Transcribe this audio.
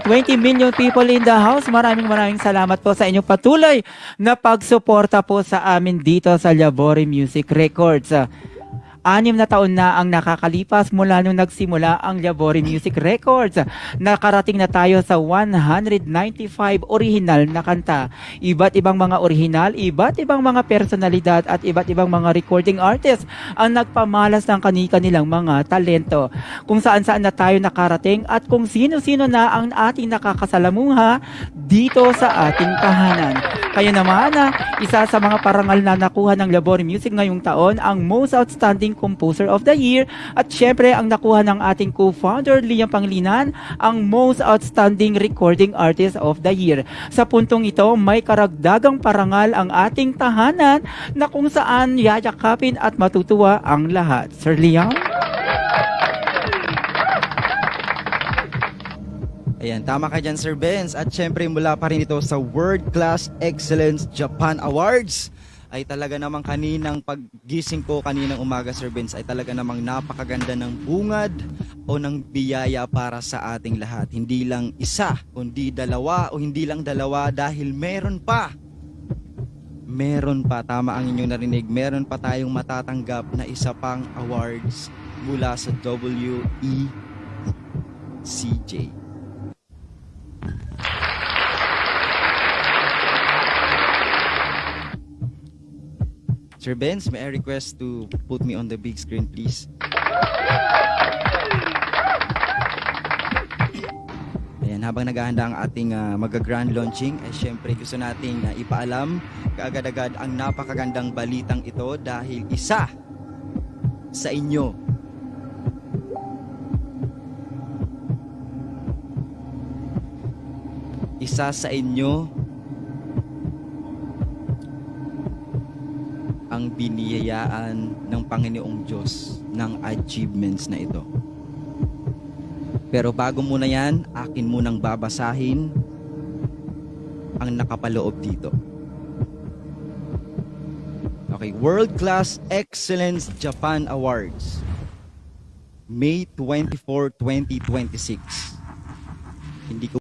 20 million people in the house. Maraming salamat po sa inyong patuloy na pagsuporta po sa amin dito sa Labori Music Records. 6 na taon na ang nakakalipas mula nung nagsimula ang Labori Music Records. Nakarating na tayo sa 195 original na kanta. Iba't ibang mga original, iba't ibang mga personalidad at iba't ibang mga recording artists ang nagpamalas ng kanilang mga talento. Kung saan-saan na tayo nakarating at kung sino-sino na ang ating nakakasalamuha dito sa ating tahanan. Kaya naman, isa sa mga parangal na nakuha ng Labori Music ngayong taon ang Most Outstanding Composer of the Year at syempre ang nakuha ng ating co-founder Liam Pangilinan ang Most Outstanding Recording Artist of the Year. Sa puntong ito, may karagdagang parangal ang ating tahanan na kung saan yayakapin at matutuwa ang lahat. Sir Liam? Ayan, tama ka dyan, Sir Benz. At syempre, mula pa rin ito sa World Class Excellence Japan Awards ay talaga namang kaninang paggising ko kaninang umaga, Sir Benz, ay talaga namang napakaganda ng bungad o ng biyaya para sa ating lahat. Hindi lang isa, kundi dalawa o hindi lang dalawa dahil meron pa. Meron pa, tama ang inyong narinig, meron pa tayong matatanggap na isa pang awards mula sa WECJ. Sir Benz, may I request to put me on the big screen, please? Ayan, habang naghahanda ang ating mag-grand launching, ay syempre gusto nating ipaalam kaagad-agad ang napakagandang balitang ito dahil isa sa inyo ang biniyayaan ng Panginoong Diyos ng achievements na ito. Pero bago muna yan, akin munang babasahin ang nakapaloob dito. Okay, World Class Excellence Japan Awards, May 24, 2026. Hindi ko